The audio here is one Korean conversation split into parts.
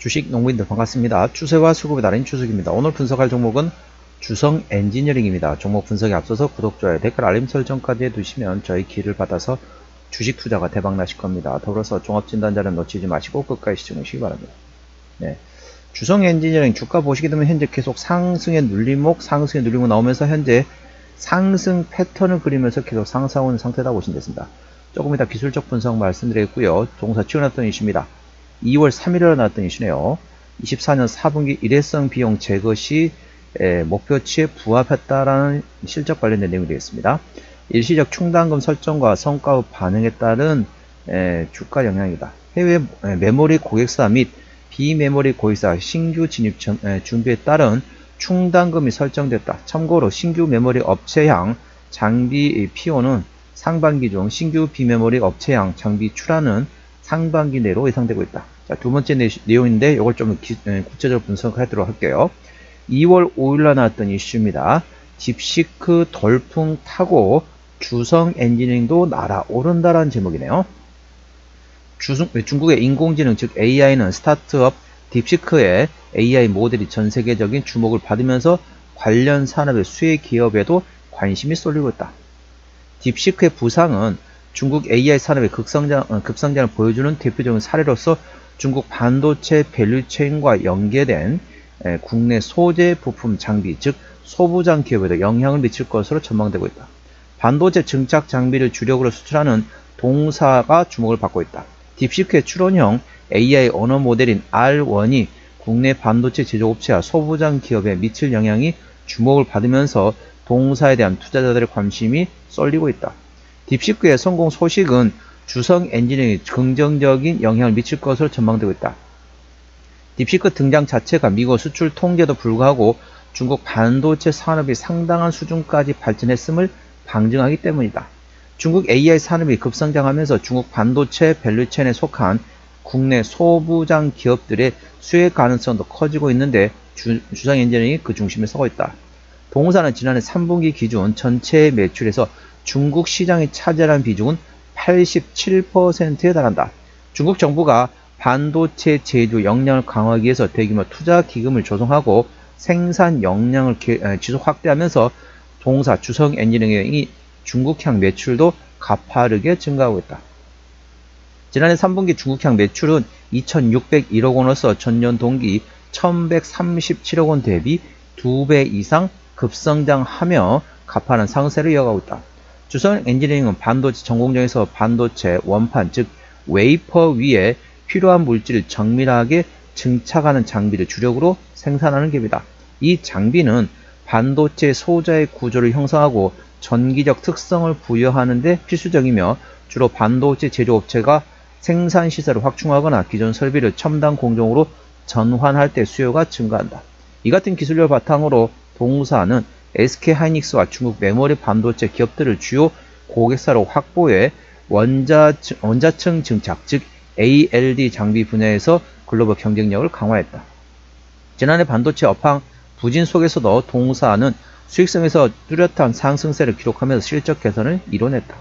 주식 농부인들 반갑습니다. 추세와 수급이 다른 추석입니다. 오늘 분석할 종목은 주성 엔지니어링입니다. 종목 분석에 앞서서 구독, 좋아요, 댓글, 알림 설정까지 해두시면 저희 기를 받아서 주식 투자가 대박 나실 겁니다. 더불어서 종합진단자는 놓치지 마시고 끝까지 시청해 주시기 바랍니다. 네. 주성 엔지니어링 주가 보시게 되면 현재 계속 상승의 눌림목 나오면서 현재 상승 패턴을 그리면서 계속 상승하는 상태다 보시면 되겠습니다. 조금 이따 기술적 분석 말씀드리겠고요. 동사 치워놨던 이슈입니다. 2월 3일에 나왔던 이슈네요. 24년 4분기 일회성 비용 제거 시 목표치에 부합했다라는 실적 관련된 내용이 되겠습니다. 일시적 충당금 설정과 성과의 반응에 따른 주가 영향이다. 해외 메모리 고객사 및 비메모리 고객사 신규 진입 준비에 따른 충당금이 설정됐다. 참고로 신규 메모리 업체향 장비 PO는 상반기 중 신규 비메모리 업체향 장비 출하는 상반기 내로 예상되고 있다. 자, 두 번째 내용인데 이걸 좀 구체적으로 분석하도록 할게요. 2월 5일날 나왔던 이슈입니다. 딥시크 돌풍 타고 주성 엔지니어링도 날아오른다라는 제목이네요. 중국의 인공지능 즉 AI는 스타트업 딥시크의 AI 모델이 전 세계적인 주목을 받으면서 관련 산업의 수혜 기업에도 관심이 쏠리고 있다. 딥시크의 부상은 중국 AI 산업의 급성장을 보여주는 대표적인 사례로서 중국 반도체 밸류체인과 연계된 국내 소재 부품 장비 즉 소부장 기업에도 영향을 미칠 것으로 전망되고 있다. 반도체 증착 장비를 주력으로 수출하는 동사가 주목을 받고 있다. 딥시크의 추론형 AI 언어 모델인 R1이 국내 반도체 제조업체와 소부장 기업에 미칠 영향이 주목을 받으면서 동사에 대한 투자자들의 관심이 쏠리고 있다. 딥시크의 성공 소식은 주성 엔지니어링에 긍정적인 영향을 미칠 것으로 전망되고 있다. 딥시크 등장 자체가 미국 수출 통계도 불구하고 중국 반도체 산업이 상당한 수준까지 발전했음을 방증하기 때문이다. 중국 AI 산업이 급성장하면서 중국 반도체 밸류체인에 속한 국내 소부장 기업들의 수혜 가능성도 커지고 있는데 주성 엔지니어링이 그 중심에 서고 있다. 동사는 지난해 3분기 기준 전체 매출에서 중국 시장이 차지하는 비중은 87%에 달한다. 중국 정부가 반도체 제조 역량을 강화하기 위해서 대규모 투자 기금을 조성하고 생산 역량을 지속 확대하면서 동사 주성 엔지니어링이 중국향 매출도 가파르게 증가하고 있다. 지난해 3분기 중국향 매출은 2,601억 원으로서 전년 동기 1,137억 원 대비 2배 이상 급성장하며 가파른 상세를 이어가고 있다. 주성 엔지니어링은 반도체 전공정에서 반도체 원판 즉 웨이퍼 위에 필요한 물질을 정밀하게 증착하는 장비를 주력으로 생산하는 기업이다. 이 장비는 반도체 소자의 구조를 형성하고 전기적 특성을 부여하는 데 필수적이며 주로 반도체 제조업체가 생산 시설을 확충하거나 기존 설비를 첨단 공정으로 전환할 때 수요가 증가한다. 이 같은 기술력을 바탕으로 동사는 SK하이닉스와 중국 메모리 반도체 기업들을 주요 고객사로 확보해 원자층 증착 즉 ALD 장비 분야에서 글로벌 경쟁력을 강화했다. 지난해 반도체 업황 부진 속에서도 동사는 수익성에서 뚜렷한 상승세를 기록하면서 실적 개선을 이뤄냈다.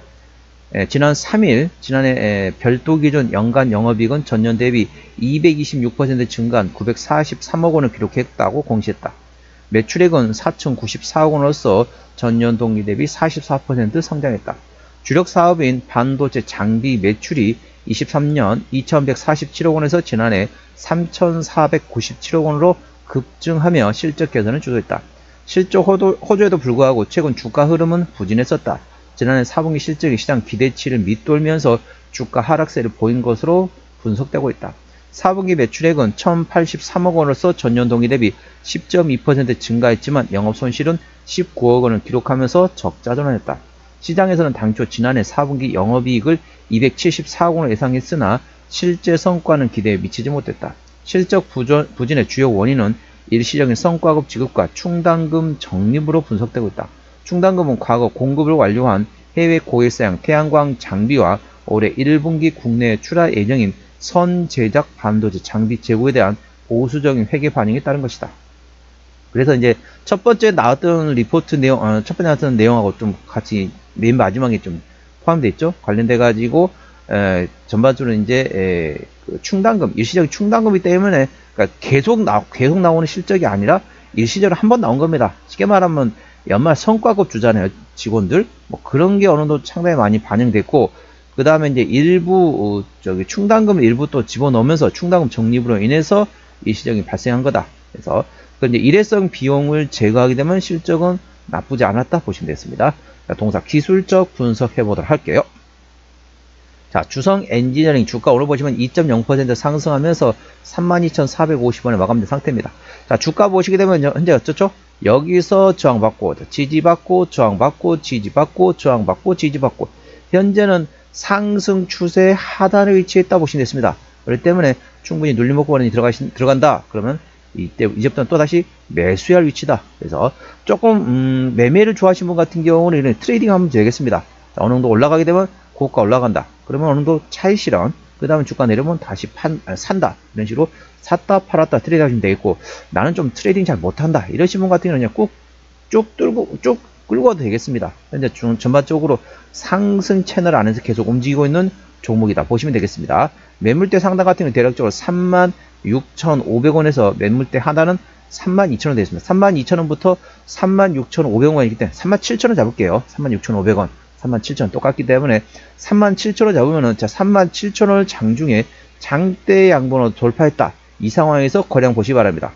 지난 3일 지난해 별도 기준 연간 영업이익은 전년 대비 226% 증가한 943억 원을 기록했다고 공시했다. 매출액은 4,094억 원으로서 전년 동기 대비 44% 성장했다. 주력 사업인 반도체 장비 매출이 23년 2,147억 원에서 지난해 3,497억 원으로 급증하며 실적 개선을 주도했다. 실적 호조에도 불구하고 최근 주가 흐름은 부진했었다. 지난해 4분기 실적이 시장 기대치를 밑돌면서 주가 하락세를 보인 것으로 분석되고 있다. 4분기 매출액은 1,083억 원으로서 전년 동기 대비 10.2% 증가했지만 영업손실은 19억 원을 기록하면서 적자 전환했다. 시장에서는 당초 지난해 4분기 영업이익을 274억 원을 예상했으나 실제 성과는 기대에 미치지 못했다. 실적 부진의 주요 원인은 일시적인 성과급 지급과 충당금 적립으로 분석되고 있다. 충당금은 과거 공급을 완료한 해외 고객사양 태양광 장비와 올해 1분기 국내에 출하 예정인 선제작 반도체 장비 재고에 대한 보수적인 회계 반영에 따른 것이다. 그래서 이제 첫 번째 나왔던 리포트 내용, 첫 번째 나왔던 내용하고 좀 같이 맨 마지막에 좀 포함되어 있죠. 관련돼 가지고 전반적으로 이제 충당금, 일시적인 충당금이기 때문에 그러니까 계속 나오는 실적이 아니라 일시적으로 한 번 나온 겁니다. 쉽게 말하면 연말 성과급 주잖아요. 직원들. 뭐 그런 게 어느 정도 상당히 많이 반영됐고, 그 다음에 이제 일부, 충당금을 일부 또 집어넣으면서 충당금 적립으로 인해서 일시적인 발생한 거다. 그래서, 이제 일회성 비용을 제거하게 되면 실적은 나쁘지 않았다 보시면 되겠습니다. 자, 동사 기술적 분석해 보도록 할게요. 자, 주성 엔지니어링 주가 오늘 보시면 2.0% 상승하면서 32,450원에 마감된 상태입니다. 자, 주가 보시게 되면 현재 어쩌죠? 여기서 저항받고, 지지받고, 저항받고, 지지받고, 저항받고, 지지받고. 현재는 상승 추세 하단에 위치해 있다 보시면 됐습니다. 그렇기 때문에 충분히 눌림목권이 들어간다. 그러면 이제부터는 또 다시 매수할 위치다. 그래서 조금 매매를 좋아하시는 분 같은 경우는 이런 트레이딩 하면 되겠습니다. 자, 어느 정도 올라가게 되면 고가 올라간다. 그러면 어느 정도 차익 실현, 그 다음에 주가 내려면 다시 산다. 이런 식으로 샀다 팔았다 트레이딩 하시면 되겠고, 나는 좀 트레이딩 잘 못한다 이러신 분 같은 경우는 그냥 쭉 끌고 가도 되겠습니다. 현재 전반적으로 상승 채널 안에서 계속 움직이고 있는 종목이다 보시면 되겠습니다. 매물대 상단 같은 경우는 대략적으로 36,500원에서 매물대 하단은 32,000원 되겠습니다. 32,000원부터 36,500원이기 때문에 37,000원 잡을게요. 36,500원. 37,000원 똑같기 때문에 37,000원 잡으면은, 자, 37,000원을 장중에 장대 양봉으로 돌파했다. 이 상황에서 거래량 보시기 바랍니다.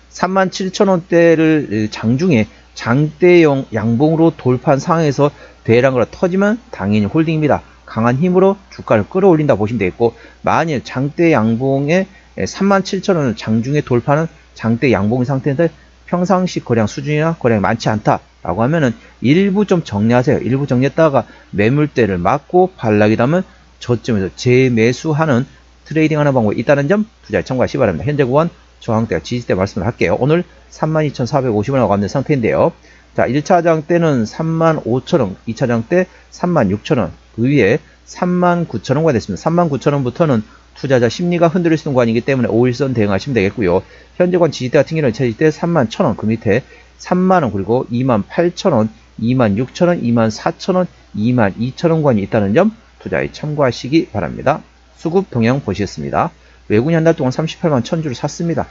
37,000원대를 장중에 장대 양봉으로 돌파한 상황에서 대량으로 터지면 당연히 홀딩입니다. 강한 힘으로 주가를 끌어올린다 보시면 되겠고, 만일 장대 양봉에 37,000원을 장중에 돌파하는 장대 양봉 상태인데 평상시 거래량 수준이나 거래량이 많지 않다 라고 하면은 일부 좀 정리하세요. 일부 정리했다가 매물대를 막고 반락이라면 저점에서 재매수하는 트레이딩 하는 방법이 있다는 점 투자에 참고하시기 바랍니다. 현재 구간 저항대와 지지대 말씀을 할게요. 오늘 32,450원에 마감된 상태인데요. 자, 1차 장대는 35,000원, 2차 장대 36,000원, 그 위에 39,000원가 됐습니다. 39,000원부터는 투자자 심리가 흔들릴 수 있는 구간이기 때문에 5일선 대응하시면 되겠고요. 현재 관 지지대 같은 경우는 지지대 31,000원, 그 밑에 30,000원, 그리고 28,000원, 26,000원, 24,000원, 22,000원 구간이 있다는 점 투자에 참고하시기 바랍니다. 수급 동향 보시겠습니다. 외국인이 한 달 동안 38만 1000주를 샀습니다.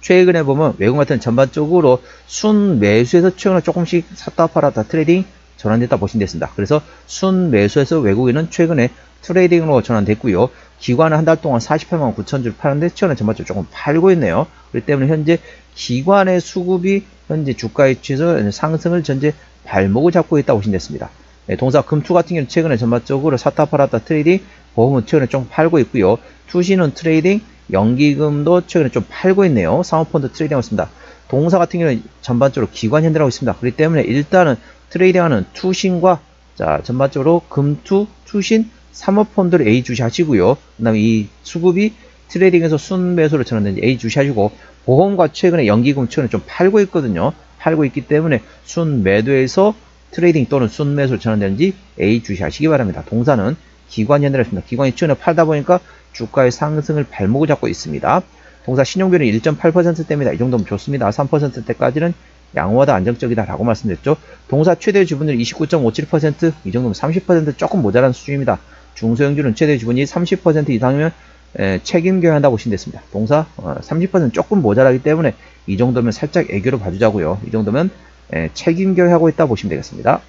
최근에 보면 외국인 같은 전반적으로 순매수에서 최근에 조금씩 샀다 팔았다 트레이딩 전환됐다 보시면 됐습니다. 그래서 순매수에서 외국인은 최근에 트레이딩으로 전환됐고요. 기관은 한 달 동안 48만 9천주를 파는데 최근에 전반적으로 조금 팔고 있네요. 그렇기 때문에 현재 기관의 수급이 현재 주가에 취해서 상승을 전제 발목을 잡고 있다고 보시면 됐습니다. 네, 동사 금투 같은 경우는 최근에 전반적으로 샀다 팔았다 트레이딩, 보험은 최근에 좀 팔고 있고요. 투시는 트레이딩, 연기금도 최근에 좀 팔고 있네요. 사모펀드 트레이딩 하고 있습니다. 동사 같은 경우는 전반적으로 기관 현대라고 있습니다. 그렇기 때문에 일단은 트레이딩하는 투신과, 자, 전반적으로 금투, 투신, 사모펀드를 A 주시하시고요. 그 다음에 이 수급이 트레이딩에서 순매수로 전환된 A 주시하시고, 보험과 최근에 연기금 최근에 좀 팔고 있거든요. 팔고 있기 때문에 순매도에서 트레이딩 또는 순매수로 전환되는지 A 주시하시기 바랍니다. 동사는 기관 현대였습니다. 기관이 최근에 팔다 보니까 주가의 상승을 발목을 잡고 있습니다. 동사 신용비율은 1.8%대입니다. 이 정도면 좋습니다. 3%대까지는 양호하다, 안정적이다 라고 말씀드렸죠. 동사 최대 지분율 29.57%, 이 정도면 30% 조금 모자란 수준입니다. 중소형주는 최대 지분이 30% 이상이면 책임교환한다고 보시면 됐습니다. 동사 30% 조금 모자라기 때문에 이 정도면 살짝 애교로 봐주자고요. 이 정도면 책임교환하고 있다 보시면 되겠습니다.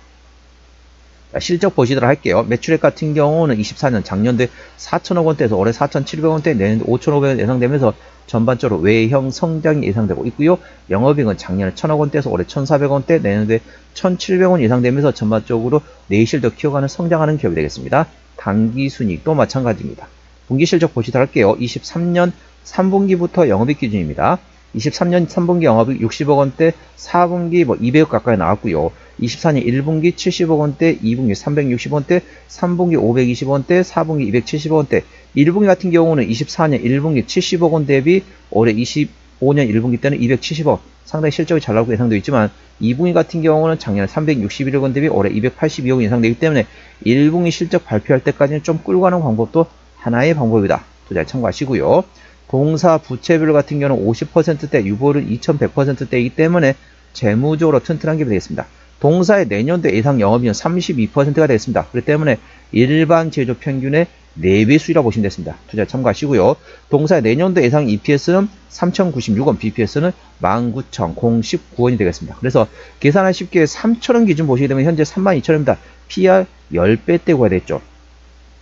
자, 실적 보시도록 할게요. 매출액 같은 경우는 24년 작년도에 4천억 원대에서 올해 4,700원대, 내년도 5,500원 예상되면서 전반적으로 외형 성장이 예상되고 있고요. 영업이익은 작년에 1,000억 원대에서 올해 1,400원대, 내년도에 1,700원 예상되면서 전반적으로 내실도 키워가는 성장하는 기업이 되겠습니다. 당기순이익도 마찬가지입니다. 분기 실적 보시도록 할게요. 23년 3분기부터 영업이익 기준입니다. 23년 3분기 영업이익 60억 원대, 4분기 200억 가까이 나왔고요. 24년 1분기 70억 원대, 2분기 360억 원대, 3분기 520억 원대, 4분기 270억 원대. 1분기 같은 경우는 24년 1분기 70억 원 대비 올해 25년 1분기 때는 270억, 상당히 실적이 잘 나오고 예상되어 있지만 2분기 같은 경우는 작년에 361억 원 대비 올해 282억 원 예상되기 때문에 1분기 실적 발표할 때까지는 좀 끌고 가는 방법도 하나의 방법이다. 투자에 참고하시고요. 동사 부채비율 같은 경우는 50%대, 유보율은 2100%대이기 때문에 재무적으로 튼튼한 기업이 되겠습니다. 동사의 내년도 예상 영업이익은 32%가 되겠습니다. 그렇기 때문에 일반 제조 평균의 4배 수익이라고 보시면 되겠습니다. 투자 참고하시고요. 동사의 내년도 예상 EPS는 3,096원, BPS는 19,019원이 되겠습니다. 그래서 계산하기 쉽게 3,000원 기준 보시게 되면 현재 32,000원입니다. PR 10배 구해야 되겠죠.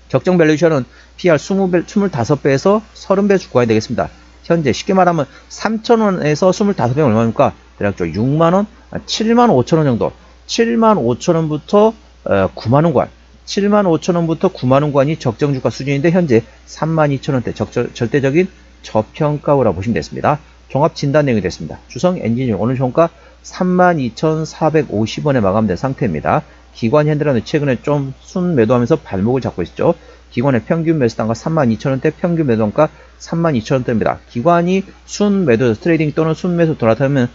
적정 밸류에이션은 PR 25배에서 30배 구해야 되겠습니다. 현재 쉽게 말하면 3,000원에서 25배면 얼마입니까? 대략적으로 6만원, 75,000원 정도. 75,000원부터 9만원 75,000원부터 9만원관이 적정주가 수준인데 현재 32,000원대 절대적인 저평가라고 보시면 되겠습니다. 종합 진단 내용이 됐습니다. 주성 엔지니어링 오늘 종가 32,450원에 마감된 상태입니다. 기관 현대라는 최근에 좀 순매도하면서 발목을 잡고 있죠. 기관의 평균 매수단가 32,000원대, 평균 매도단가 32,000원대입니다. 기관이 순매도 트레이딩 또는 순매수 돌아타면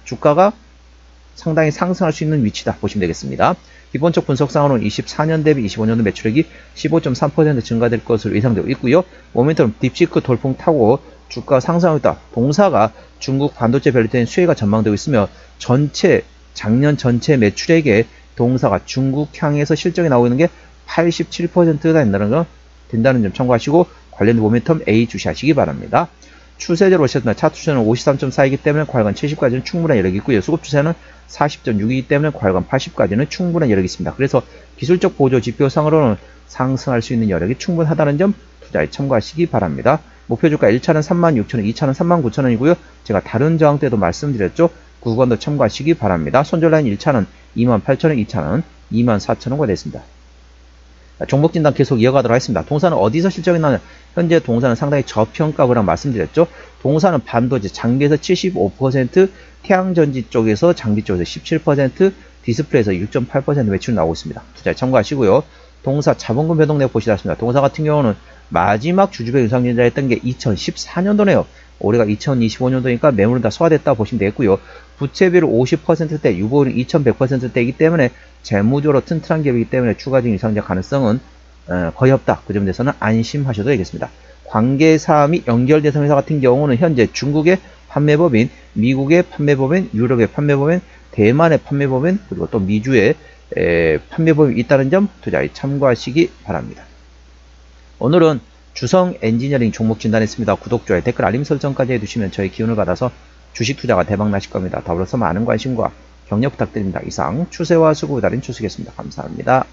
주가가 상당히 상승할 수 있는 위치다 보시면 되겠습니다. 기본적 분석상으로는 24년 대비 25년도 매출액이 15.3% 증가될 것으로 예상되고 있고요. 모멘텀 딥시크 돌풍 타고 주가 상승하고 있다. 동사가 중국 반도체 밸류체인 수혜가 전망되고 있으며 작년 전체 매출액에 동사가 중국 향해서 실적이 나오고 있는 게 87%가 된다는 점 참고하시고 관련된 모멘텀 A 주시하시기 바랍니다. 추세대로 오셨습니다. 차 추세는 53.4이기 때문에 과열관 70까지는 충분한 여력이 있고요. 수급 추세는 40.6이기 때문에 과열관 80까지는 충분한 여력이 있습니다. 그래서 기술적 보조 지표상으로는 상승할 수 있는 여력이 충분하다는 점 투자에 참고하시기 바랍니다. 목표주가 1차는 36,000원, 2차는 39,000원이고요. 제가 다른 저항 때도 말씀드렸죠. 그 구간도 참고하시기 바랍니다. 손절라인 1차는 28,000원, 2차는 24,000원가 됐습니다. 종목 진단 계속 이어가도록 하겠습니다. 동사는 어디서 실적이 나냐? 현재 동사는 상당히 저평가라고 말씀드렸죠. 동사는 반도체, 장비에서 75%, 태양전지 쪽에서 장비 쪽에서 17%, 디스플레이에서 6.8% 매출 나오고 있습니다. 투자에 참고하시고요. 동사 자본금 변동 내역 보시다 습니다. 동사 같은 경우는 마지막 주주배 유상증자 했던 게 2014년도네요. 올해가 2025년도니까 매물은 다 소화됐다 보시면 되겠고요. 부채비율 50%대, 유보율은 2100%대이기 때문에 재무적으로 튼튼한 기업이기 때문에 추가적인 유상증자 가능성은 거의 없다. 그 점에 대해서는 안심하셔도 되겠습니다. 관계사 및 연결대상 회사 같은 경우는 현재 중국의 판매법인, 미국의 판매법인, 유럽의 판매법인, 대만의 판매법인, 그리고 또 미주의 판매법인이 있다는 점 투자에 참고하시기 바랍니다. 오늘은 주성 엔지니어링 종목 진단했습니다. 구독, 좋아요, 댓글, 알림 설정까지 해두시면 저희 기운을 받아서 주식 투자가 대박 나실 겁니다. 더불어서 많은 관심과 격려 부탁드립니다. 이상 추세와 수급을 다린 추수겠습니다. 감사합니다.